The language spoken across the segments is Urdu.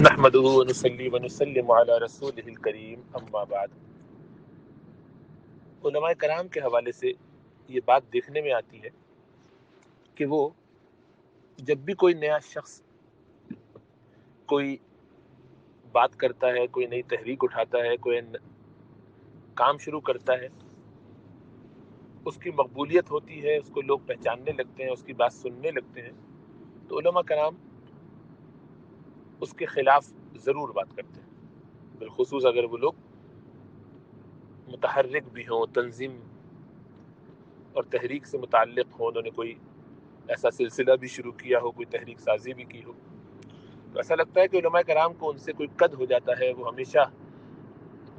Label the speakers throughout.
Speaker 1: نحمده ونصلي ونسلم على رسوله الکریم اما بعد۔ علماء کرام کے حوالے سے یہ بات دیکھنے میں آتی ہے کہ وہ جب بھی کوئی نیا شخص کوئی بات کرتا ہے، کوئی نئی تحریک اٹھاتا ہے، کوئی کام شروع کرتا ہے، اس کی مقبولیت ہوتی ہے، اس کو لوگ پہچاننے لگتے ہیں، اس کی بات سننے لگتے ہیں، تو علماء کرام اس کے خلاف ضرور بات کرتے ہیں، بالخصوص اگر وہ لوگ متحرک بھی ہوں، تنظیم اور تحریک سے متعلق ہوں، انہوں نے کوئی ایسا سلسلہ بھی شروع کیا ہو، کوئی تحریک سازی بھی کی ہو، تو ایسا لگتا ہے کہ علماء کرام کو ان سے کوئی قد ہو جاتا ہے، وہ ہمیشہ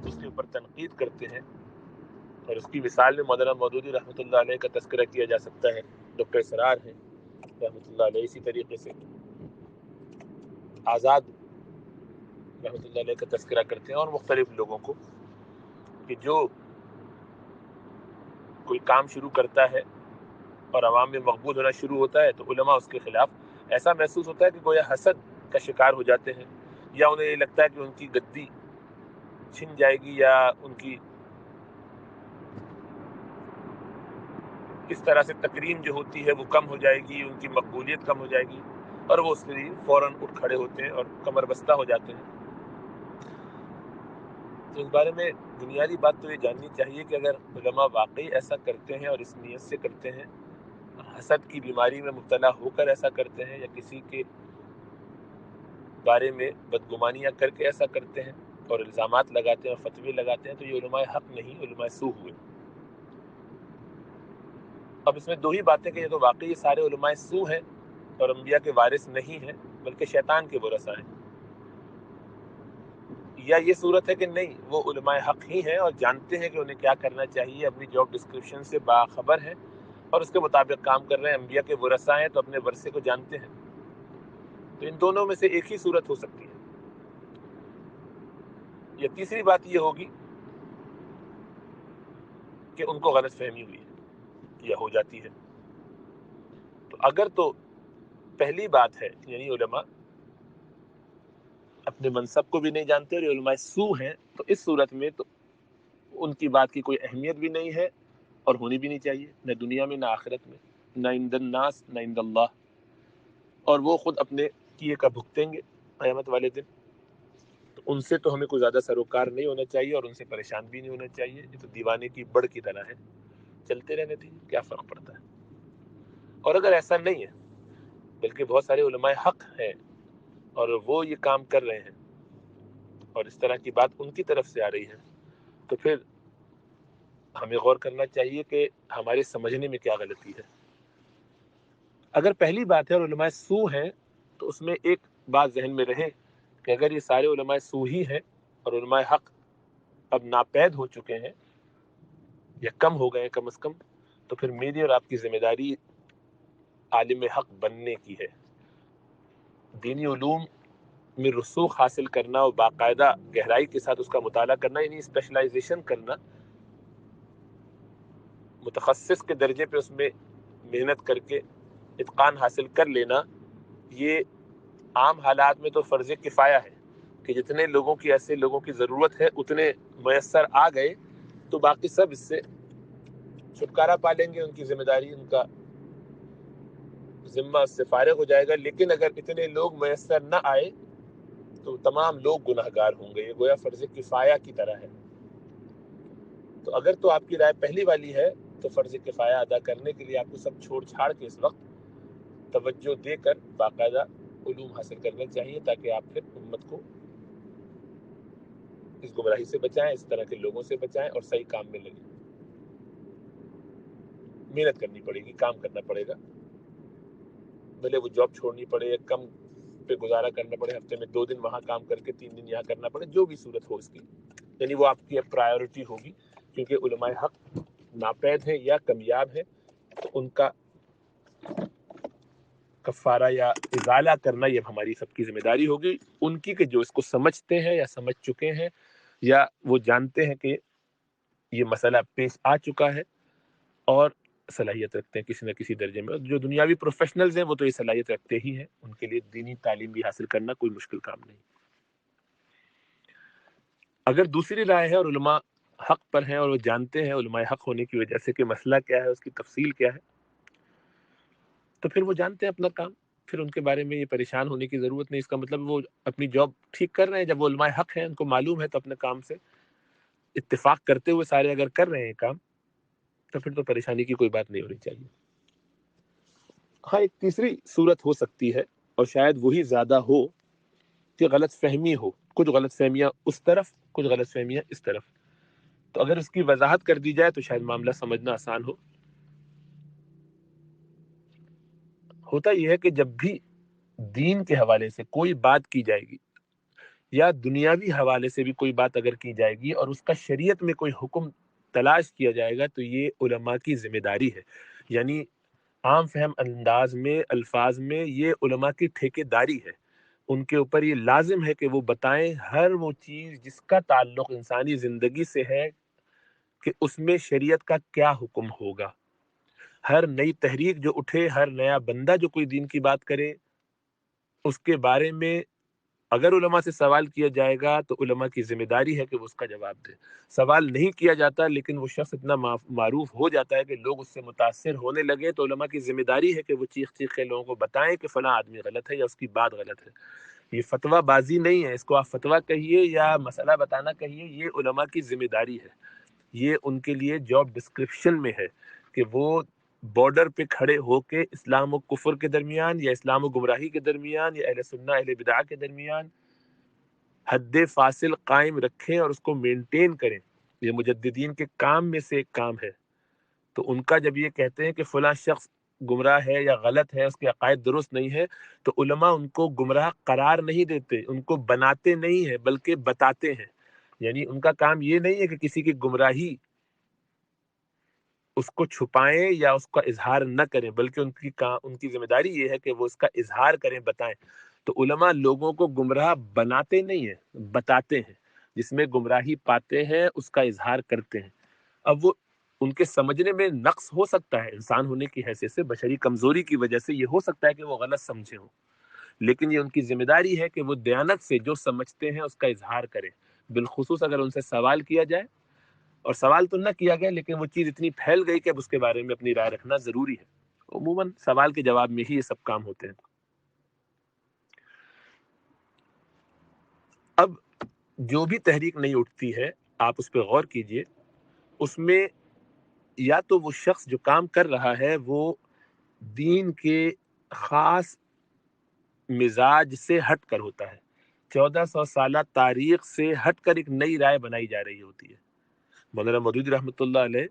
Speaker 1: اس کے اوپر تنقید کرتے ہیں۔ اور اس کی مثال میں مولانا مودودی رحمۃ اللہ علیہ کا تذکرہ کیا جا سکتا ہے، ڈاکٹر اسرار ہیں رحمۃ اللہ علیہ، اسی طریقے سے آزاد رحمۃ اللہ علیہ کا تذکرہ کرتے ہیں، اور مختلف لوگوں کو کہ جو کوئی کام شروع کرتا ہے اور عوام میں مقبول ہونا شروع ہوتا ہے تو علماء اس کے خلاف ایسا محسوس ہوتا ہے کہ گویا حسد کا شکار ہو جاتے ہیں، یا انہیں یہ لگتا ہے کہ ان کی گدی چھن جائے گی، یا ان کی اس طرح سے تکریم جو ہوتی ہے وہ کم ہو جائے گی، ان کی مقبولیت کم ہو جائے گی، اور وہ اس کے لیے فوراً اٹھ کھڑے ہوتے ہیں اور کمر بستہ ہو جاتے ہیں۔ تو اس بارے میں بنیادی بات تو یہ جاننی چاہیے کہ اگر علماء واقعی ایسا کرتے ہیں اور اس نیت سے کرتے ہیں، حسد کی بیماری میں مبتلا ہو کر ایسا کرتے ہیں، یا کسی کے بارے میں بدگمانیاں کر کے ایسا کرتے ہیں اور الزامات لگاتے ہیں اور فتوی لگاتے ہیں، تو یہ علماء حق نہیں، علماء سو ہوئے۔ اب اس میں دو ہی باتیں کہ یہ تو واقعی یہ سارے علماء سو ہیں اور انبیاء کے وارث نہیں ہیں بلکہ شیطان کے ورثاء ہیں، یا یہ صورت ہے کہ نہیں، وہ علماء حق ہی ہیں اور جانتے ہیں کہ انہیں کیا کرنا چاہیے، اپنی جاب ڈسکرپشن سے باخبر ہیں اور اس کے مطابق کام کر رہے ہیں، انبیاء کے ورثاء ہیں تو اپنے ورثے کو جانتے ہیں۔ تو ان دونوں میں سے ایک ہی صورت ہو سکتی ہے، یا تیسری بات یہ ہوگی کہ ان کو غلط فہمی ہوئی ہے یا ہو جاتی ہے۔ تو اگر تو پہلی بات ہے، یعنی علماء اپنے منصب کو بھی نہیں جانتے اور یہ علماء سو ہیں، تو اس صورت میں تو ان کی بات کی کوئی اہمیت بھی نہیں ہے اور ہونی بھی نہیں چاہیے، نہ دنیا میں نہ آخرت میں، نہ عند الناس نہ عند اللہ، اور وہ خود اپنے کیے کا بھگتیں گے قیامت والے دن۔ تو ان سے تو ہمیں کوئی زیادہ سروکار نہیں ہونا چاہیے اور ان سے پریشان بھی نہیں ہونا چاہیے، یہ تو دیوانے کی بڑھ کی طرح ہے، چلتے رہنے دیجیے، کیا فرق پڑتا ہے۔ اور اگر ایسا نہیں ہے بلکہ بہت سارے علماء حق ہیں اور وہ یہ کام کر رہے ہیں اور اس طرح کی بات ان کی طرف سے آ رہی ہے، تو پھر ہمیں غور کرنا چاہیے کہ ہمارے سمجھنے میں کیا غلطی ہے۔ اگر پہلی بات ہے اور علماء سو ہیں تو اس میں ایک بات ذہن میں رہے کہ اگر یہ سارے علماء سو ہی ہیں اور علماء حق اب ناپید ہو چکے ہیں یا کم ہو گئے ہیں کم از کم، تو پھر میری اور آپ کی ذمہ داری عالم حق بننے کی ہے، دینی علوم میں رسوخ حاصل کرنا اور باقاعدہ گہرائی کے ساتھ اس کا مطالعہ کرنا، یعنی اسپیشلائزیشن کرنا، متخصص کے درجے پہ اس میں محنت کر کے اتقان حاصل کر لینا، یہ عام حالات میں تو فرض کفایہ ہے کہ جتنے لوگوں کی ایسے لوگوں کی ضرورت ہے اتنے میسر آ گئے تو باقی سب اس سے چھٹکارا پا لیں گے، ان کی ذمہ داری، ان کا ذمہ اس سے فارغ ہو جائے گا۔ لیکن اگر اتنے لوگ میسر نہ آئے تو تمام لوگ گناہ گار ہوں گے، یہ گویا فرض کفایہ کی طرح ہے۔ تو اگر تو آپ کی رائے پہلی والی ہے تو فرض کفایہ ادا کرنے کے لیے آپ کو سب چھوڑ چھاڑ کے اس وقت توجہ دے کر باقاعدہ علوم حاصل کرنے چاہیے، تاکہ آپ پھر امت کو اس گمراہی سے بچائیں، اس طرح کے لوگوں سے بچائیں اور صحیح کام میں لگیں۔ محنت کرنی پڑے گی، کام کرنا پڑے گا، بھلے وہ جاب چھوڑنی پڑے، کم پہ گزارا کرنا پڑے، ہفتے میں 2 دن وہاں کام کر کے 3 دن یہاں کرنا پڑے، جو بھی صورت ہو اس کی، یعنی وہ آپ کی پرائیورٹی ہوگی، کیونکہ علماء حق ناپید ہیں یا کمیاب ہیں تو ان کا کفارہ یا ازالہ کرنا یہ ہماری سب کی ذمہ داری ہوگی، ان کی کہ جو اس کو سمجھتے ہیں یا سمجھ چکے ہیں یا وہ جانتے ہیں کہ یہ مسئلہ پیش آ چکا ہے اور صلاحیت رکھتے ہیں کسی نہ کسی درجے میں۔ جو دنیاوی پروفیشنلز ہیں وہ تو یہ صلاحیت رکھتے ہی ہیں، ان کے لیے دینی تعلیم بھی حاصل کرنا کوئی مشکل کام نہیں۔ اگر دوسری رائے ہے اور علماء حق پر ہیں اور وہ جانتے ہیں علماء حق ہونے کی وجہ سے کہ مسئلہ کیا ہے، اس کی تفصیل کیا ہے، تو پھر وہ جانتے ہیں اپنا کام، پھر ان کے بارے میں یہ پریشان ہونے کی ضرورت نہیں۔ اس کا مطلب وہ اپنی جاب ٹھیک کر رہے ہیں، جب وہ علماء حق ہیں، ان کو معلوم ہے، تو اپنے کام سے اتفاق کرتے ہوئے سارے اگر کر رہے ہیں کام، تو پھر تو پریشانی کی کوئی بات نہیں ہونی چاہیے۔ ہاں، ایک تیسری صورت ہو سکتی ہے، اور شاید وہی زیادہ ہو، کہ غلط فہمی ہو، کچھ غلط فہمیاں اس طرف، کچھ غلط فہمیاں اس طرف، تو اگر اس کی وضاحت کر دی جائے تو شاید معاملہ سمجھنا آسان ہو۔ ہوتا یہ ہے کہ جب بھی دین کے حوالے سے کوئی بات کی جائے گی، یا دنیاوی حوالے سے بھی کوئی بات اگر کی جائے گی، اور اس کا شریعت میں کوئی حکم تلاش کیا جائے گا، تو یہ علماء کی ذمہ داری ہے۔ یعنی عام فہم انداز میں، الفاظ میں، یہ علماء کی ٹھیکے داری ہے، ان کے اوپر یہ لازم ہے کہ وہ بتائیں ہر وہ چیز جس کا تعلق انسانی زندگی سے ہے، کہ اس میں شریعت کا کیا حکم ہوگا۔ ہر نئی تحریک جو اٹھے، ہر نیا بندہ جو کوئی دین کی بات کرے، اس کے بارے میں اگر علماء سے سوال کیا جائے گا تو علماء کی ذمہ داری ہے کہ وہ اس کا جواب دے۔ سوال نہیں کیا جاتا لیکن وہ شخص اتنا معروف ہو جاتا ہے کہ لوگ اس سے متاثر ہونے لگے، تو علماء کی ذمہ داری ہے کہ وہ چیخ چیخ کے لوگوں کو بتائیں کہ فلاں آدمی غلط ہے یا اس کی بات غلط ہے۔ یہ فتویٰ بازی نہیں ہے، اس کو آپ فتویٰ کہیے یا مسئلہ بتانا کہیے، یہ علماء کی ذمہ داری ہے، یہ ان کے لیے جاب ڈسکرپشن میں ہے کہ وہ بارڈر پہ کھڑے ہو کے اسلام و کفر کے درمیان، یا اسلام و گمراہی کے درمیان، یا اہل سنہ اہل بدعہ کے درمیان حد فاصل قائم رکھیں اور اس کو مینٹین کریں۔ یہ مجددین کے کام میں سے ایک کام ہے۔ تو ان کا جب یہ کہتے ہیں کہ فلاں شخص گمراہ ہے یا غلط ہے، اس کے عقائد درست نہیں ہے، تو علماء ان کو گمراہ قرار نہیں دیتے، ان کو بناتے نہیں ہیں بلکہ بتاتے ہیں۔ یعنی ان کا کام یہ نہیں ہے کہ کسی کی گمراہی اس کو چھپائیں یا اس کا اظہار نہ کریں، بلکہ ان کی ذمہ داری یہ ہے کہ وہ اس کا اظہار کریں، بتائیں۔ تو علماء لوگوں کو گمراہ بناتے نہیں ہیں، بتاتے ہیں۔ جس میں گمراہی پاتے ہیں اس کا اظہار کرتے ہیں۔ اب وہ ان کے سمجھنے میں نقص ہو سکتا ہے، انسان ہونے کی حیثیت سے بشری کمزوری کی وجہ سے یہ ہو سکتا ہے کہ وہ غلط سمجھے ہوں، لیکن یہ ان کی ذمہ داری ہے کہ وہ دیانت سے جو سمجھتے ہیں اس کا اظہار کریں، بالخصوص اگر ان سے سوال کیا جائے، اور سوال تو نہ کیا گیا لیکن وہ چیز اتنی پھیل گئی کہ اب اس کے بارے میں اپنی رائے رکھنا ضروری ہے۔ عموماً سوال کے جواب میں ہی یہ سب کام ہوتے ہیں۔ اب جو بھی تحریک نہیں اٹھتی ہے، آپ اس پہ غور کیجئے، اس میں یا تو وہ شخص جو کام کر رہا ہے وہ دین کے خاص مزاج سے ہٹ کر ہوتا ہے، 1400 سالہ تاریخ سے ہٹ کر ایک نئی رائے بنائی جا رہی ہوتی ہے۔ مولانا مودودی رحمۃ اللہ علیہ،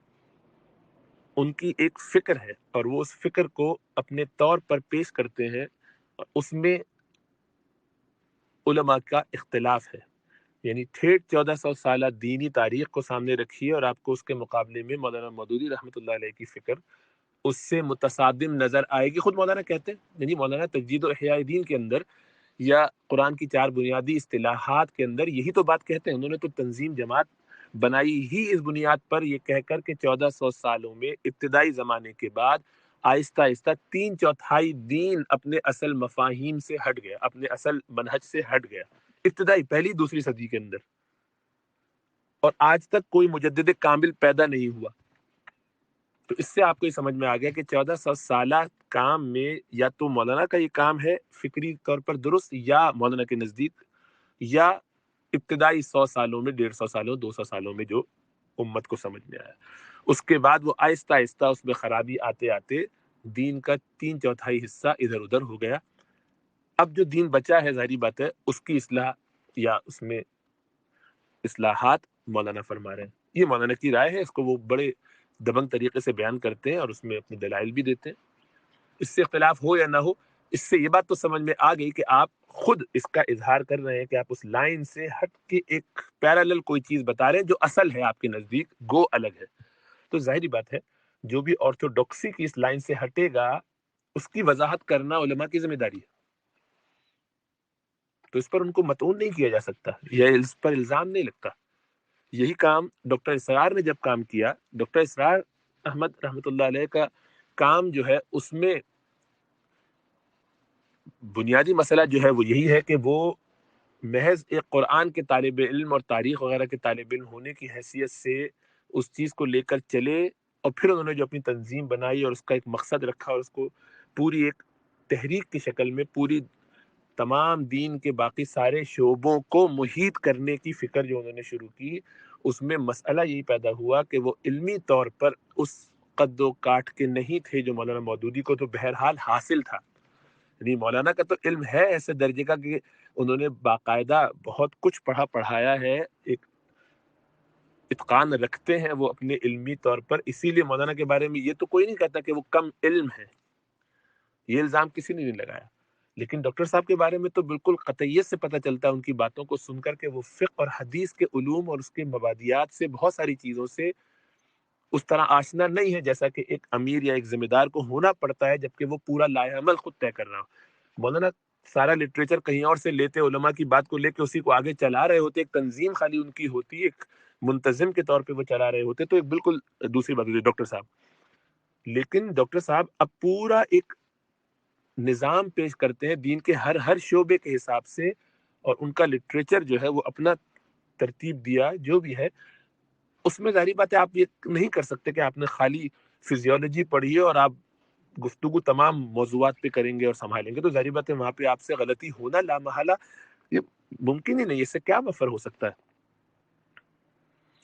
Speaker 1: ان کی ایک فکر ہے اور وہ اس فکر کو اپنے طور پر پیش کرتے ہیں، اور اس میں علماء کا اختلاف ہے۔ یعنی ٹھیٹ 1400 سالہ دینی تاریخ کو سامنے رکھیے اور آپ کو اس کے مقابلے میں مولانا مودودی رحمۃ اللہ علیہ کی فکر اس سے متصادم نظر آئے گی۔ خود مولانا کہتے ہیں، یعنی مولانا تجدید و احیاء دین کے اندر یا قرآن کی 4 بنیادی اصطلاحات کے اندر یہی تو بات کہتے ہیں۔ انہوں نے تو تنظیم جماعت بنائی ہی اس بنیاد پر، یہ کہہ کر کہ 1400 سالوں میں ابتدائی زمانے کے بعد آہستہ آہستہ 3/4 دین اپنے اصل مفاہیم سے ہٹ گیا، اپنے اصل منہج سے ہٹ گیا، ابتدائی پہلی دوسری صدی کے اندر، اور آج تک کوئی مجدد کامل پیدا نہیں ہوا۔ تو اس سے آپ کو یہ سمجھ میں آ گیا کہ 1400 سالہ کام میں یا تو مولانا کا یہ کام ہے فکری طور پر درست، یا مولانا کے نزدیک، یا ابتدائی 100 سالوں میں، 150 سالوں، 200 سالوں میں جو امت کو سمجھ میں آیا۔ اس کے بعد وہ آہستہ آہستہ اس میں خرابی آتے آتے دین کا 3/4 حصہ ادھر ادھر ہو گیا۔ اب جو دین بچا ہے، ظاہری بات ہے، اس کی اصلاح یا اس میں اصلاحات مولانا فرما رہے ہیں۔ یہ مولانا کی رائے ہے، اس کو وہ بڑے دبنگ طریقے سے بیان کرتے ہیں اور اس میں اپنے دلائل بھی دیتے ہیں۔ اس سے اختلاف ہو یا نہ ہو، اس سے یہ بات تو سمجھ میں آ گئی کہ آپ خود اس کا اظہار کر رہے ہیں کہ آپ اس لائن سے ہٹ کے ایک پیرالل کوئی چیز بتا رہے ہیں جو اصل ہے آپ کے نزدیک، گو الگ ہے۔ تو ظاہری بات ہے، جو بھی آرتھوڈوکسی کی اس لائن سے ہٹے گا اس کی وضاحت کرنا علماء کی ذمہ داری ہے۔ تو اس پر ان کو مطعون نہیں کیا جا سکتا، یا اس پر الزام نہیں لگتا۔ یہی کام ڈاکٹر اسرار نے جب کام کیا، ڈاکٹر اسرار احمد رحمۃ اللہ علیہ کا کام جو ہے، اس میں بنیادی مسئلہ جو ہے وہ یہی ہے کہ وہ محض ایک قرآن کے طالب علم اور تاریخ وغیرہ کے طالب علم ہونے کی حیثیت سے اس چیز کو لے کر چلے، اور پھر انہوں نے جو اپنی تنظیم بنائی اور اس کا ایک مقصد رکھا اور اس کو پوری ایک تحریک کی شکل میں پوری تمام دین کے باقی سارے شعبوں کو محیط کرنے کی فکر جو انہوں نے شروع کی، اس میں مسئلہ یہی پیدا ہوا کہ وہ علمی طور پر اس قد و کاٹ کے نہیں تھے جو مولانا مودودی کو تو بہرحال حاصل تھا. یعنی مولانا کا تو علم ہے ایسے درجے کا کہ انہوں نے باقاعدہ بہت کچھ پڑھایا ہے، ایک اتقان رکھتے ہیں وہ اپنے علمی طور پر. اسی لیے مولانا کے بارے میں یہ تو کوئی نہیں کہتا کہ وہ کم علم ہے، یہ الزام کسی نے نہیں لگایا. لیکن ڈاکٹر صاحب کے بارے میں تو بالکل قطعیت سے پتہ چلتا ہے ان کی باتوں کو سن کر کے وہ فقہ اور حدیث کے علوم اور اس کے مبادیات سے بہت ساری چیزوں سے اس طرح آشنا نہیں ہے جیسا کہ ایک امیر یا ایک ذمہ دار کو ہونا پڑتا ہے جبکہ وہ پورا لائحہ عمل خود طے کر رہا ہو. مولانا سارا لٹریچر کہیں اور سے لیتے، علماء کی بات کو لے کے اسی کو آگے چلا رہے ہوتے، ایک تنظیم خالی ان کی ہوتی، ایک منتظم کے طور پہ وہ چلا رہے ہوتے، تو ایک بالکل دوسری بات ہوتی ڈاکٹر صاحب. لیکن ڈاکٹر صاحب اب پورا ایک نظام پیش کرتے ہیں دین کے ہر شعبے کے حساب سے، اور ان کا لٹریچر جو ہے وہ اپنا ترتیب دیا جو بھی ہے اس میں ظاہری بات ہے آپ یہ نہیں کر سکتے کہ آپ نے خالی فزیولوجی پڑھی ہے اور آپ گفتگو تمام موضوعات پہ کریں گے اور سنبھالیں گے، تو ظاہری بات ہے وہاں پہ آپ سے غلطی ہونا لا محالہ یہ ممکن ہی نہیں. اس سے کیا مفر ہو سکتا ہے؟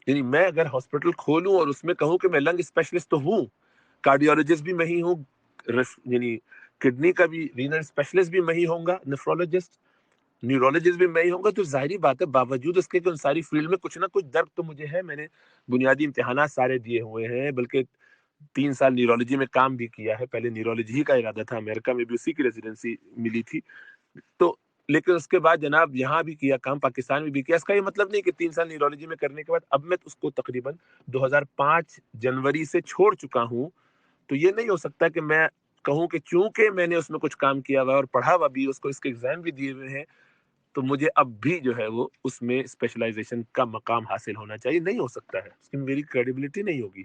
Speaker 1: یعنی میں اگر ہاسپٹل کھولوں اور اس میں کہوں کہ میں لنگ اسپیشلسٹ تو ہوں، کارڈیولوجسٹ بھی میں ہی ہوں، یعنی کڈنی کا بھی، رینل اسپیشلسٹ بھی میں ہی ہوں گا، نیفرولوجسٹ نیورولوجسٹ بھی میں ہی ہوں گا، تو ظاہری بات ہے باوجود اس کے کہ ان ساری فیلڈ میں کچھ نہ کچھ درد تو مجھے ہے. میں نے بنیادی امتحانات سارے دیے ہوئے ہیں، بلکہ 3 سال نیورولوجی میں کام بھی کیا ہے. پہلے نیورولوجی ہی کا ارادہ تھا، امریکہ میں بھی اسی کی ریزیڈنسی ملی تھی، تو لیکن اس کے بعد جناب یہاں بھی کیا کام، پاکستان میں بھی کیا. اس کا یہ مطلب نہیں کہ 3 سال نیورولوجی میں کرنے کے بعد اب میں اس کو تقریباً 2005 جنوری سے چھوڑ چکا ہوں. تو یہ نہیں ہو سکتا کہ میں کہوں کہ چونکہ میں نے اس میں کچھ کام کیا ہوا اور پڑھا ہوا بھی، اس کو اس کے ایگزام بھی دیے ہوئے ہیں، تو مجھے اب بھی جو ہے وہ اس میں اسپیشلائزیشن کا مقام حاصل ہونا چاہیے. نہیں ہو سکتا ہے، اس کی میری کریڈیبلٹی نہیں ہوگی.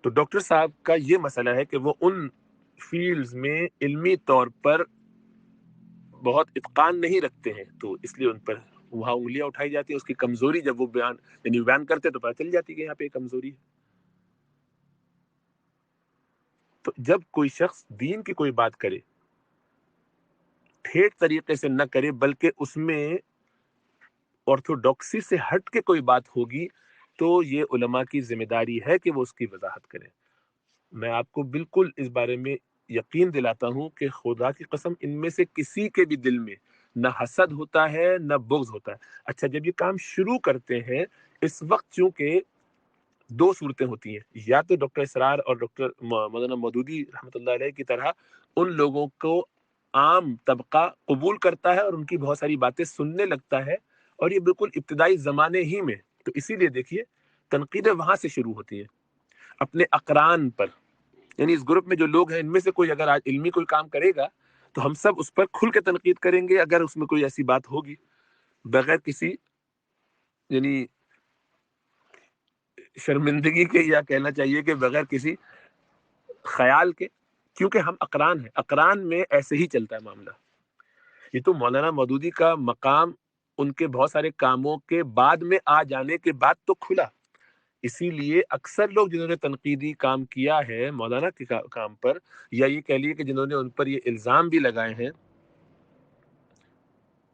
Speaker 1: تو ڈاکٹر صاحب کا یہ مسئلہ ہے کہ وہ ان فیلڈز میں علمی طور پر بہت اتقان نہیں رکھتے ہیں، تو اس لیے ان پر وہاں انگلیاں اٹھائی جاتی ہیں. اس کی کمزوری جب وہ بیان کرتے تو پتہ چل جاتی کہ یہاں پہ کمزوری ہے. تو جب کوئی شخص دین کی کوئی بات کرے، ٹھیک طریقے سے نہ کرے، بلکہ اس میں آرتھوڈاکسی سے ہٹ کے کوئی بات ہوگی، تو یہ علماء کی ذمہ داری ہے کہ وہ اس کی وضاحت کریں. میں آپ کو بالکل اس بارے میں یقین دلاتا ہوں کہ خدا کی قسم ان میں سے کسی کے بھی دل میں نہ حسد ہوتا ہے نہ بغض ہوتا ہے. اچھا جب یہ کام شروع کرتے ہیں، اس وقت چونکہ 2 صورتیں ہوتی ہیں، یا تو ڈاکٹر اسرار اور ڈاکٹر مولانا مودودی رحمۃ اللہ علیہ کی طرح ان لوگوں کو عام طبقہ قبول کرتا ہے اور ان کی بہت ساری باتیں سننے لگتا ہے، اور یہ بالکل ابتدائی زمانے ہی میں. تو اسی لیے دیکھیے تنقیدیں وہاں سے شروع ہوتی ہیں اپنے اقران پر. یعنی اس گروپ میں جو لوگ ہیں ان میں سے کوئی اگر آج علمی کوئی کام کرے گا تو ہم سب اس پر کھل کے تنقید کریں گے اگر اس میں کوئی ایسی بات ہوگی، بغیر کسی یعنی شرمندگی کے، یا کہنا چاہیے کہ بغیر کسی خیال کے، کیونکہ ہم اقران ہیں. اقران میں ایسے ہی چلتا ہے معاملہ. یہ تو مولانا مودودی کا مقام ان کے بہت سارے کاموں کے بعد میں آ جانے کے بعد تو کھلا. اسی لیے اکثر لوگ جنہوں نے تنقیدی کام کیا ہے مولانا کے کام پر، یا یہ کہہ لیے کہ جنہوں نے ان پر یہ الزام بھی لگائے ہیں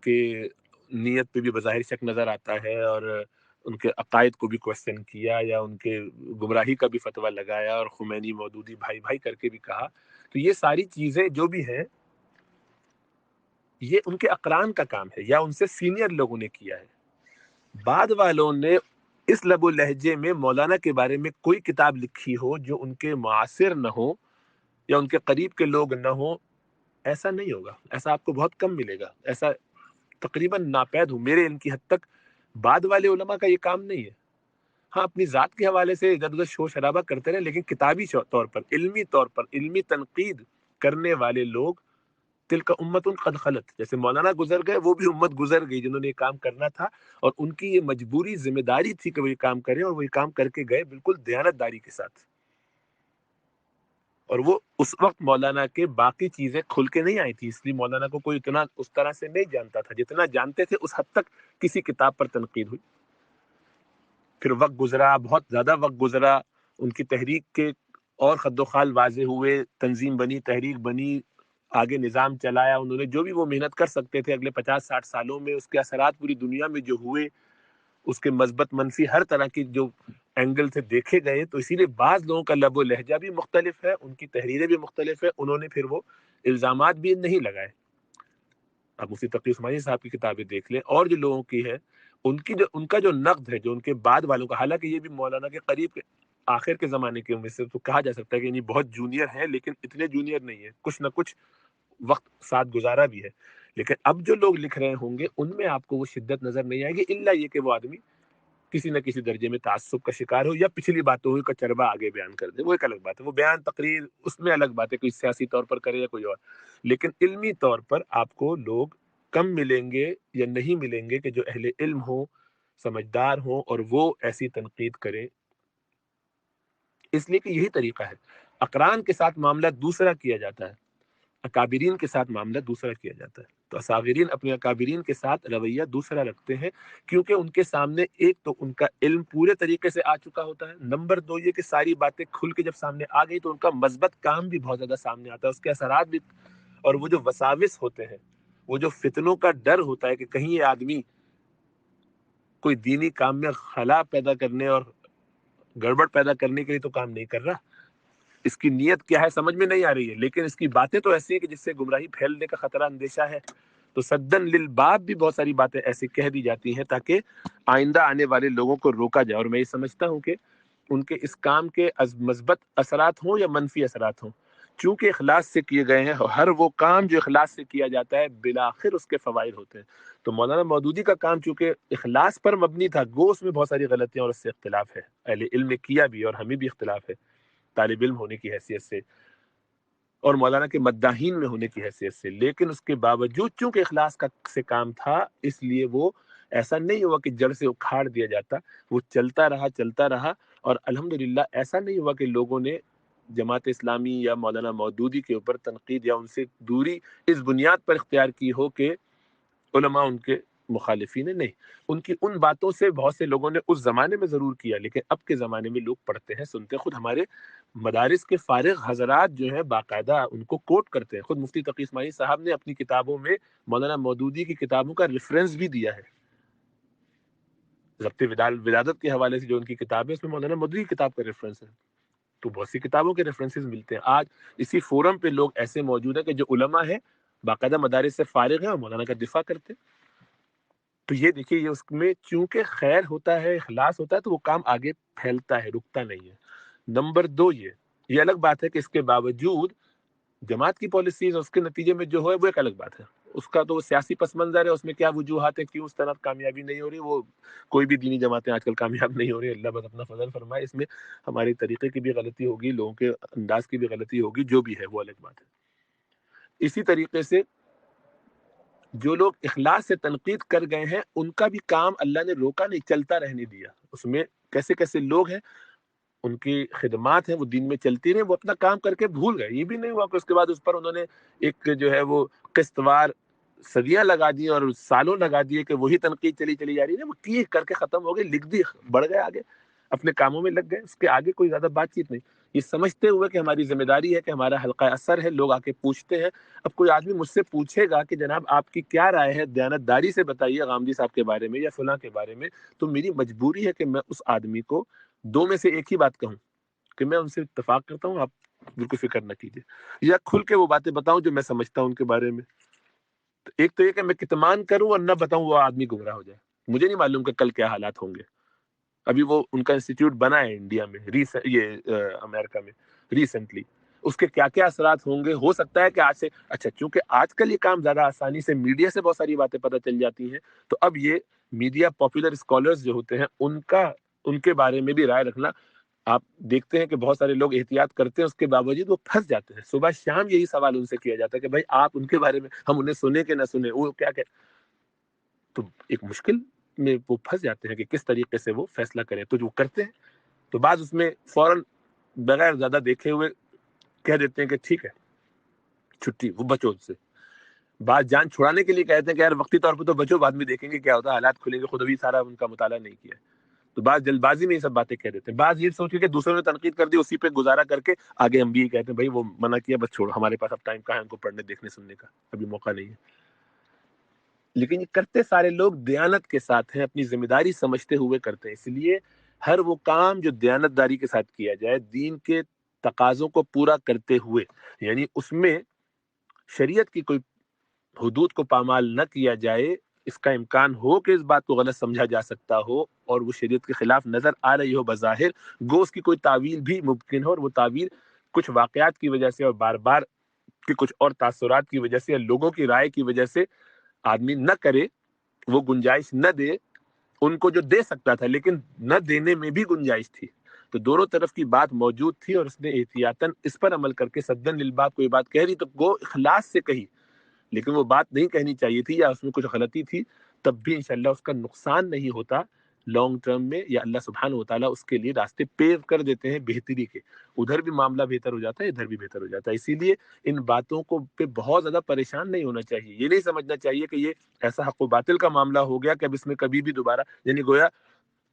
Speaker 1: کہ نیت پہ بھی بظاہر شک نظر آتا ہے، اور ان کے عقائد کو بھی کوشچن کیا، یا ان کے گمراہی کا بھی فتویٰ لگایا، اور خمینی مودودی بھائی بھائی کر کے بھی کہا، تو یہ ساری چیزیں جو بھی ہیں یہ ان کے اقران کا کام ہے یا ان سے سینئر لوگوں نے کیا ہے. بعد والوں نے اس لب و لہجے میں مولانا کے بارے میں کوئی کتاب لکھی ہو جو ان کے معاصر نہ ہو یا ان کے قریب کے لوگ نہ ہو، ایسا نہیں ہوگا. ایسا آپ کو بہت کم ملے گا. ایسا تقریباً ناپید ہوں میرے علم کی حد تک بعد والے علماء کا یہ کام نہیں ہے. ہاں اپنی ذات کے حوالے سے ادھر ادھر شور شرابہ کرتے رہے، لیکن کتابی طور پر، علمی تنقید کرنے والے لوگ تلک امت قد خلت، جیسے مولانا گزر گئے وہ بھی امت گزر گئی جنہوں نے یہ کام کرنا تھا، اور ان کی یہ مجبوری ذمہ داری تھی کہ وہ یہ کام کریں، اور وہ یہ کام کر کے گئے بالکل دیانت داری کے ساتھ. اور وہ اس وقت مولانا کے باقی چیزیں کھل کے نہیں آئی تھی، اس لیے مولانا کو کوئی اتنا اس طرح سے نہیں جانتا تھا، جتنا جانتے تھے اس حد تک کسی کتاب پر تنقید ہوئی۔ پھر وقت گزرا، بہت زیادہ وقت گزرا، ان کی تحریک کے اور خد و خال واضح ہوئے، تنظیم بنی، تحریک بنی، آگے نظام چلایا انہوں نے، جو بھی وہ محنت کر سکتے تھے اگلے 50-60 سالوں میں، اس کے اثرات پوری دنیا میں جو ہوئے، اس کے مثبت منفی ہر طرح کی جو اینگل سے دیکھے گئے، تو اسی لیے بعض لوگوں کا لب و لہجہ بھی مختلف ہے، ان کی تحریریں بھی مختلف ہے، انہوں نے پھر وہ الزامات بھی نہیں لگائے۔ اب مفتی تقی عثمانی صاحب کی کتابیں دیکھ لیں، اور جو لوگوں کی ہے ان کا جو نقد ہے، جو ان کے بعد والوں کا، حالانکہ یہ بھی مولانا کے قریب کے آخر کے زمانے کے میں سے تو کہا جا سکتا ہے کہ یہ بہت جونیئر ہیں، لیکن اتنے جونیئر نہیں ہے، کچھ نہ کچھ وقت ساتھ گزارا بھی ہے، لیکن اب جو لوگ لکھ رہے ہوں گے ان میں آپ کو وہ شدت نظر نہیں آئے گی، الا یہ کہ وہ آدمی کسی نہ کسی درجے میں تعصب کا شکار ہو یا پچھلی باتوں کا چربہ آگے بیان کر دے، وہ ایک الگ بات ہے، وہ بیان تقریر اس میں الگ بات ہے، کوئی سیاسی طور پر کرے یا کوئی اور، لیکن علمی طور پر آپ کو لوگ کم ملیں گے یا نہیں ملیں گے کہ جو اہل علم ہوں، سمجھدار ہوں اور وہ ایسی تنقید کریں، اس لیے کہ یہی طریقہ ہے۔ اقران کے ساتھ معاملہ دوسرا کیا جاتا ہے، اکابرین کے ساتھ معاملہ دوسرا کیا جاتا ہے، تو اصاغرین اپنے اکابرین کے ساتھ رویہ دوسرا رکھتے ہیں، کیونکہ ان کے سامنے ایک تو ان کا علم پورے طریقے سے آ چکا ہوتا ہے، نمبر دو یہ کہ ساری باتیں کھل کے جب سامنے آ گئی تو ان کا مثبت کام بھی بہت زیادہ سامنے آتا ہے، اس کے اثرات بھی، اور وہ جو وساوس ہوتے ہیں، وہ جو فتنوں کا ڈر ہوتا ہے کہ کہیں یہ آدمی کوئی دینی کام میں خلا پیدا کرنے اور گڑبڑ پیدا کرنے کے لیے تو کام نہیں کر رہا، اس کی نیت کیا ہے سمجھ میں نہیں آ رہی ہے، لیکن اس کی باتیں تو ایسی ہیں کہ جس سے گمراہی پھیلنے کا خطرہ اندیشہ ہے، تو سدن للباب بھی بہت ساری باتیں ایسی کہہ دی جاتی ہیں تاکہ آئندہ آنے والے لوگوں کو روکا جائے، اور میں یہ سمجھتا ہوں کہ ان کے اس کام کے مثبت اثرات ہوں یا منفی اثرات ہوں، چونکہ اخلاص سے کیے گئے ہیں، ہر وہ کام جو اخلاص سے کیا جاتا ہے بالآخر اس کے فوائد ہوتے ہیں، تو مولانا مودودی کا کام چونکہ اخلاص پر مبنی تھا، گو اس میں بہت ساری غلطیاں اور اس سے اختلاف ہے، اہل علم نے کیا بھی اور ہمیں بھی اختلاف ہے طالب علم ہونے کی حیثیت سے اور مولانا کے مداحین میں ہونے کی حیثیت سے، لیکن اس کے باوجود چونکہ اخلاص کا سے کام تھا، اس لیے وہ ایسا نہیں ہوا کہ جڑ سے اکھاڑ دیا جاتا، وہ چلتا رہا، اور الحمدللہ ایسا نہیں ہوا کہ لوگوں نے جماعت اسلامی یا مولانا مودودی کے اوپر تنقید یا ان سے دوری اس بنیاد پر اختیار کی ہو کہ علماء ان کے مخالفین ہیں، نہیں، ان کی ان باتوں سے بہت سے لوگوں نے اس زمانے میں ضرور کیا، لیکن اب کے زمانے میں لوگ پڑھتے ہیں، سنتے ہیں، خود ہمارے مدارس کے فارغ حضرات جو ہیں باقاعدہ ان کو کوٹ کرتے ہیں، خود مفتی تقی اسماعیل صاحب نے اپنی کتابوں میں مولانا مودودی کی کتابوں کا ریفرنس بھی دیا ہے، ضبط ولادت کے حوالے سے جو ان کی کتاب ہے اس میں مولانا مودودی کی کتاب کا ریفرنس ہے، تو بہت سی کتابوں کے ریفرنسز ملتے ہیں، آج اسی فورم پہ لوگ ایسے موجود ہیں کہ جو علماء ہیں باقاعدہ مدارس سے فارغ ہیں اور مولانا کا دفاع کرتے ہیں، تو یہ دیکھیے یہ اس میں چونکہ خیر ہوتا ہے، اخلاص ہوتا ہے، تو وہ کام آگے پھیلتا ہے، رکتا نہیں ہے۔ نمبر دو یہ الگ بات ہے کہ اس کے باوجود جماعت کی پالیسیز اور اس کے نتیجے میں جو ہے وہ ایک الگ بات ہے، اس کا تو وہ سیاسی پس منظر ہے، اس میں کیا وجوہات ہیں کیوں اس طرح کامیابی نہیں ہو رہی، وہ کوئی بھی دینی جماعتیں آج کل کامیاب نہیں ہو رہی، اللہ بس اپنا فضل فرمائے، اس میں ہماری طریقے کی بھی غلطی ہوگی، لوگوں کے انداز کی بھی غلطی ہوگی، جو بھی ہے وہ الگ بات ہے۔ اسی طریقے سے جو لوگ اخلاص سے تنقید کر گئے ہیں ان کا بھی کام اللہ نے روکا نہیں، چلتا رہنے دیا، اس میں کیسے کیسے لوگ ہیں، ان کی خدمات ہیں وہ دین میں چلتی رہے، وہ اپنا کام کر کے بھول گئے، یہ بھی نہیں ہوا کہ اس کے بعد اس پر انہوں نے ایک جو ہے وہ قسط وار صدیاں لگا دی اور سالوں لگا دیے کہ وہی تنقید چلی جا رہی ہے، وہ کی کر کے ختم ہو گئی، لکھ دی، بڑھ گئے آگے، اپنے کاموں میں لگ گئے، اس کے آگے کوئی زیادہ بات چیت نہیں، یہ سمجھتے ہوئے کہ ہماری ذمہ داری ہے کہ ہمارا حلقہ اثر ہے، لوگ آ کے پوچھتے ہیں، اب کوئی آدمی مجھ سے پوچھے گا کہ جناب آپ کی کیا رائے ہے، دیانت داری سے بتائیے غامدی صاحب کے بارے میں یا فلاں کے بارے میں، تو میری مجبوری ہے کہ میں اس آدمی کو دو میں سے ایک ہی بات کہوں کہ میں ان سے اتفاق کرتا ہوں، آپ بالکل فکر نہ کیجیے، یا کھل کے وہ باتیں بتاؤں جو میں سمجھتا ہوں ان کے بارے میں، تو ایک تو یہ کہ میں کتمان کروں اور نہ بتاؤں وہ آدمی گمراہ ہو جائے، مجھے نہیں معلوم کہ کل کیا حالات ہوں گے، ابھی وہ ان کا انسٹیٹیوٹ بنا ہے انڈیا میں، امریکہ میں ریسنٹلی، اس کے کیا کیا اثرات ہوں گے، ہو سکتا ہے کہ آج سے، اچھا چونکہ آج کل یہ کام زیادہ آسانی سے میڈیا سے بہت ساری باتیں پتہ چل جاتی ہیں، تو اب یہ میڈیا پاپولر اسکالرز جو ہوتے ہیں ان کے بارے میں بھی رائے رکھنا، آپ دیکھتے ہیں کہ بہت سارے لوگ احتیاط کرتے ہیں، اس کے باوجود وہ پھنس جاتے ہیں، صبح شام یہی سوال ان سے کیا جاتا ہے کہ بھائی آپ ان کے بارے میں، ہم انہیں سنیں کہ نہ سنیں، وہ کیا کہ، تو ایک مشکل میں وہ پھنس جاتے ہیں کہ کس طریقے سے وہ فیصلہ کریں، تو جو کرتے ہیں تو بعض اس میں فوراً بغیر زیادہ دیکھے ہوئے کہہ دیتے ہیں کہ ٹھیک ہے چھٹی، وہ بچو ان سے. بعض جان چھڑانے کے لیے کہتے ہیں کہ یار وقتی طور پہ تو بچو، بعد میں دیکھیں گے کیا ہوتا ہے، حالات کھلیں گے، خود ابھی سارا ان کا مطالعہ نہیں کیا ہے. تو بعض جلد بازی میں یہ سب باتیں کہہ دیتے ہیں. بعض یہ سوچ کے کہ دوسروں نے تنقید کر دی اسی پہ گزارا کر کے آگے ہم بھی یہ کہتے ہیں بھائی وہ منع کیا بس چھوڑو، ہمارے پاس اب ٹائم کہاں ہے ان کو پڑھنے دیکھنے سننے کا، ابھی موقع نہیں ہے. لیکن یہ کرتے سارے لوگ دیانت کے ساتھ ہیں، اپنی ذمہ داری سمجھتے ہوئے کرتے ہیں. اس لیے ہر وہ کام جو دیانت داری کے ساتھ کیا جائے، دین کے تقاضوں کو پورا کرتے ہوئے، یعنی اس میں شریعت کی کوئی حدود کو پامال نہ کیا جائے، اس کا امکان ہو کہ اس بات کو غلط سمجھا جا سکتا ہو اور وہ شریعت کے خلاف نظر آ رہی ہو بظاہر، گو اس کی کوئی تعویل بھی ممکن ہو، اور وہ تعویل کچھ واقعات کی وجہ سے اور بار بار کی کچھ اور تاثرات کی وجہ سے یا لوگوں کی رائے کی وجہ سے آدمی نہ کرے، وہ گنجائش نہ دے ان کو جو دے سکتا تھا، لیکن نہ دینے میں بھی گنجائش تھی. تو دونوں طرف کی بات موجود تھی اور اس نے احتیاطاً اس پر عمل کر کے سدن للباب کوئی بات کہہ رہی تو گو اخلاص سے کہی، لیکن وہ بات نہیں کہنی چاہیے تھی یا اس میں کچھ غلطی تھی، تب بھی انشاءاللہ اس کا نقصان نہیں ہوتا لانگ ٹرم میں، یا اللہ سبحانہ وتعالیٰ اس کے لیے راستے پیو کر دیتے ہیں بہتری کے، ادھر بھی معاملہ بہتر ہو جاتا ہے، ادھر بھی بہتر ہو جاتا ہے. اسی لیے ان باتوں کو پہ بہت زیادہ پریشان نہیں ہونا چاہیے. یہ نہیں سمجھنا چاہیے کہ یہ ایسا حق و باطل کا معاملہ ہو گیا کہ اب اس میں کبھی بھی دوبارہ یعنی گویا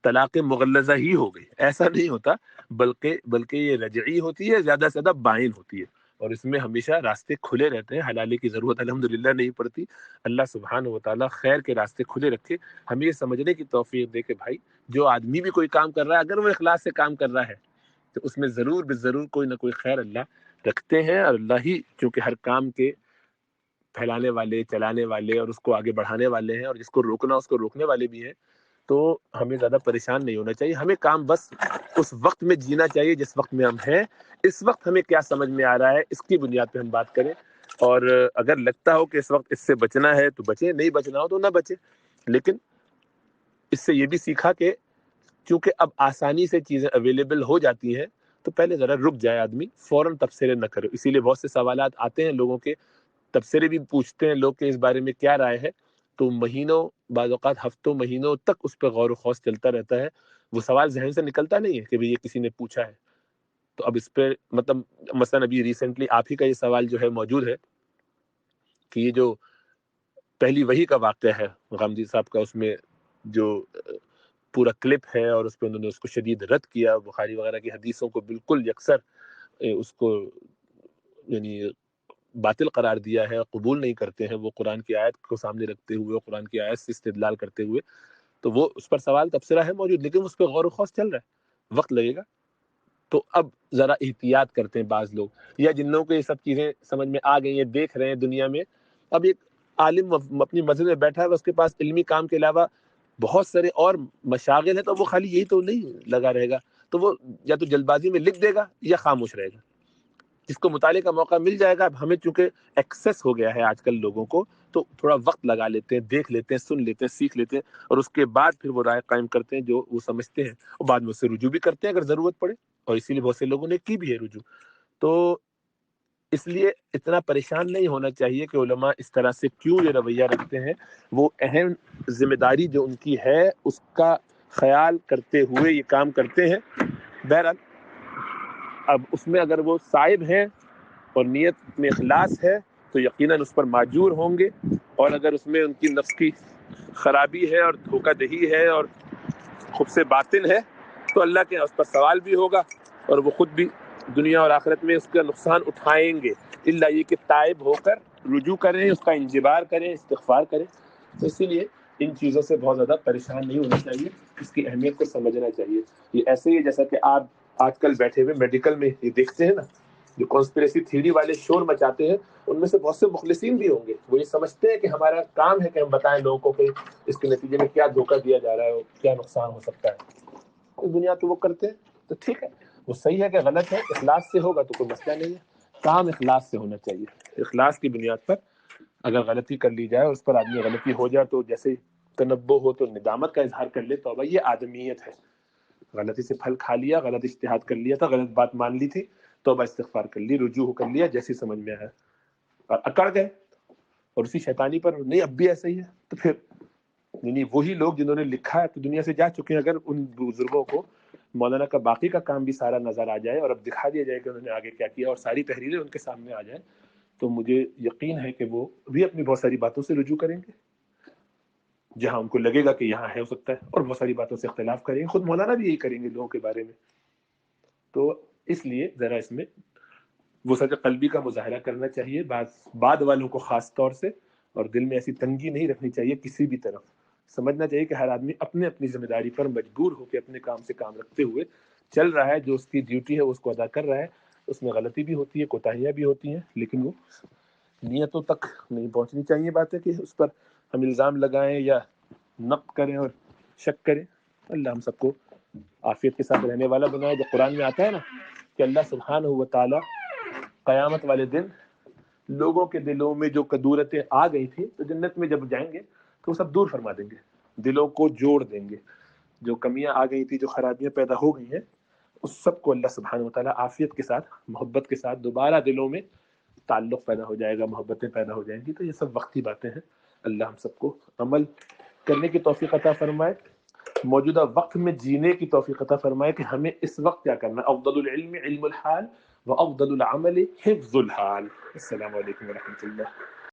Speaker 1: طلاق مغلظہ ہی ہو گئی، ایسا نہیں ہوتا، بلکہ یہ رجعی ہوتی ہے، زیادہ سے زیادہ بائن ہوتی ہے، اور اس میں ہمیشہ راستے کھلے رہتے ہیں. حلالے کی ضرورت الحمدللہ نہیں پڑتی. اللہ سبحانہ و تعالیٰ خیر کے راستے کھلے رکھے، ہمیں یہ سمجھنے کی توفیق دے کہ بھائی جو آدمی بھی کوئی کام کر رہا ہے اگر وہ اخلاص سے کام کر رہا ہے تو اس میں ضرور ضرور کوئی نہ کوئی خیر اللہ رکھتے ہیں. اور اللہ ہی چونکہ ہر کام کے پھیلانے والے، چلانے والے اور اس کو آگے بڑھانے والے ہیں، اور جس کو روکنا اس کو روکنے والے بھی ہیں. تو ہمیں زیادہ پریشان نہیں ہونا چاہیے، ہمیں کام بس اس وقت میں جینا چاہیے جس وقت میں ہم ہیں. اس وقت ہمیں کیا سمجھ میں آ رہا ہے اس کی بنیاد پہ ہم بات کریں، اور اگر لگتا ہو کہ اس وقت اس سے بچنا ہے تو بچیں، نہیں بچنا ہو تو نہ بچیں. لیکن اس سے یہ بھی سیکھا کہ چونکہ اب آسانی سے چیزیں اویلیبل ہو جاتی ہیں تو پہلے ذرا رک جائے آدمی، فوراً تبصرے نہ کرے. اسی لیے بہت سے سوالات آتے ہیں لوگوں کے، تبصرے بھی پوچھتے ہیں لوگ کہ اس بارے میں کیا رائے ہے، تو مہینوں، بعض اوقات ہفتوں مہینوں تک اس پہ غور و خوض چلتا رہتا ہے. وہ سوال ذہن سے نکلتا نہیں ہے کہ بھئی یہ کسی نے پوچھا ہے. تو اب اس پہ مطلب مثلا ابھی ریسنٹلی آپ ہی کا یہ سوال جو ہے موجود ہے کہ یہ جو پہلی وحی کا واقعہ ہے غامدی صاحب کا، اس میں جو پورا کلپ ہے اور اس پہ انہوں نے اس کو شدید رد کیا، بخاری وغیرہ کی حدیثوں کو بالکل یکسر اس کو یعنی باطل قرار دیا ہے، قبول نہیں کرتے ہیں وہ قرآن کی آیت کو سامنے رکھتے ہوئے، قرآن کی آیت سے استدلال کرتے ہوئے. تو وہ اس پر سوال تبصرہ ہے موجود، لیکن اس پہ غور و خوض چل رہا ہے، وقت لگے گا. تو اب ذرا احتیاط کرتے ہیں بعض لوگ، یا جن لوگوں کو یہ سب چیزیں سمجھ میں آ گئی ہیں، دیکھ رہے ہیں دنیا میں. اب ایک عالم اپنی مسجد میں بیٹھا ہے، اس کے پاس علمی کام کے علاوہ بہت سارے اور مشاغل ہیں، تو وہ خالی یہی تو نہیں لگا رہے گا. تو وہ یا تو جلد بازی میں لکھ دے گا یا خاموش رہے گا. جس کو مطالعے کا موقع مل جائے گا، اب ہمیں چونکہ ایکسیس ہو گیا ہے آج کل لوگوں کو، تو تھوڑا وقت لگا لیتے ہیں، دیکھ لیتے ہیں، سن لیتے ہیں، سیکھ لیتے ہیں، اور اس کے بعد پھر وہ رائے قائم کرتے ہیں جو وہ سمجھتے ہیں، اور بعد میں اس سے رجوع بھی کرتے ہیں اگر ضرورت پڑے. اور اسی لیے بہت سے لوگوں نے کی بھی ہے رجوع. تو اس لیے اتنا پریشان نہیں ہونا چاہیے کہ علماء اس طرح سے کیوں یہ رویہ رکھتے ہیں. وہ اہم ذمہ داری جو ان کی ہے اس کا خیال کرتے ہوئے یہ کام کرتے ہیں. بہرحال اب اس میں اگر وہ صائب ہیں اور نیت میں اخلاص ہے تو یقیناً اس پر معجور ہوں گے، اور اگر اس میں ان کی نفس کی خرابی ہے اور دھوکہ دہی ہے اور خبث باطن ہے تو اللہ کے اس پر سوال بھی ہوگا، اور وہ خود بھی دنیا اور آخرت میں اس کا نقصان اٹھائیں گے، الا یہ کہ تائب ہو کر رجوع کریں، اس کا انجبار کریں، استغفار کریں. تو اسی لیے ان چیزوں سے بہت زیادہ پریشان نہیں ہونا چاہیے، اس کی اہمیت کو سمجھنا چاہیے. یہ ایسے ہی جیسا کہ آپ آج کل بیٹھے ہوئے میڈیکل میں یہ دیکھتے ہیں نا، جو کانسپریسی تھیوری والے شور مچاتے ہیں، ان میں سے بہت سے مخلصین بھی ہوں گے. وہ یہ سمجھتے ہیں کہ ہمارا کام ہے کہ ہم بتائیں لوگوں کو کہ اس کے نتیجے میں کیا دھوکہ دیا جا رہا ہے، کیا نقصان ہو سکتا ہے. اس دنیا تو وہ کرتے ہیں، تو ٹھیک ہے، وہ صحیح ہے کہ غلط ہے، اخلاص سے ہوگا تو کوئی مسئلہ نہیں ہے. کام اخلاص سے ہونا چاہیے. اخلاص کی بنیاد پر اگر غلطی کر لی جائے اور اس پر آدمی غلطی ہو جائے تو جیسے تنبہ ہو تو ندامت کا اظہار کر لے. توبہ یہ آدمیت ہے. غلطی سے پھل کھا لیا، غلط اجتہاد کر لیا تھا، غلط بات مان لی تھی، توبہ استغفار کر لی، رجوع کر لیا جیسی سمجھ میں آیا، اور اکڑ گئے اور اسی شیطانی پر نہیں اب بھی ایسا ہی ہے، تو پھر یعنی وہی لوگ جنہوں نے لکھا ہے تو دنیا سے جا چکے ہیں. اگر ان بزرگوں کو مولانا کا باقی کا کام بھی سارا نظر آ جائے اور اب دکھا دیا جائے کہ انہوں نے آگے کیا کیا اور ساری تحریریں ان کے سامنے آ جائیں، تو مجھے یقین ہے کہ وہ بھی اپنی بہت ساری باتوں سے رجوع کریں گے، جہاں ان کو لگے گا کہ یہاں ہے ہو سکتا ہے، اور بہت ساری باتوں سے اختلاف کریں گے، خود مولانا بھی یہی کریں گے لوگوں کے بارے میں۔ تو اس لیے ذرا اس میں وسعت قلبی کا مظاہرہ کرنا چاہیے بعد والوں کو خاص طور سے، اور دل میں ایسی تنگی نہیں رکھنی چاہیے کسی بھی طرف۔ سمجھنا چاہیے کہ ہر آدمی اپنے اپنی ذمہ داری پر مجبور ہو کے اپنے کام سے کام رکھتے ہوئے چل رہا ہے، جو اس کی ڈیوٹی ہے اس کو ادا کر رہا ہے، اس میں غلطی بھی ہوتی ہے، کوتاہیاں بھی ہوتی ہیں، لیکن وہ نیتوں تک نہیں پہنچنی چاہیے باتیں کہ اس پر ہم الزام لگائیں یا نقد کریں اور شک کریں۔ اللہ ہم سب کو عافیت کے ساتھ رہنے والا بنائے۔ جو قرآن میں آتا ہے نا کہ اللہ سبحانہ و تعالی قیامت والے دن لوگوں کے دلوں میں جو کدورتیں آ گئی تھیں تو جنت میں جب جائیں گے تو وہ سب دور فرما دیں گے، دلوں کو جوڑ دیں گے، جو کمیاں آ گئی تھی، جو خرابیاں پیدا ہو گئی ہیں، اس سب کو اللہ سبحانہ و تعالیٰ عافیت کے ساتھ، محبت کے ساتھ دوبارہ دلوں میں تعلق پیدا ہو جائے گا، محبتیں پیدا ہو جائیں گی۔ تو یہ سب وقتی باتیں ہیں۔ اللہ ہم سب کو عمل کرنے کی توفیق عطا فرمائے، موجودہ وقت میں جینے کی توفیق عطا فرمائے کہ ہمیں اس وقت کیا کرنا ہے۔ افضل العلم علم الحال وافضل العمل حفظ الحال۔ السلام علیکم ورحمۃ اللہ۔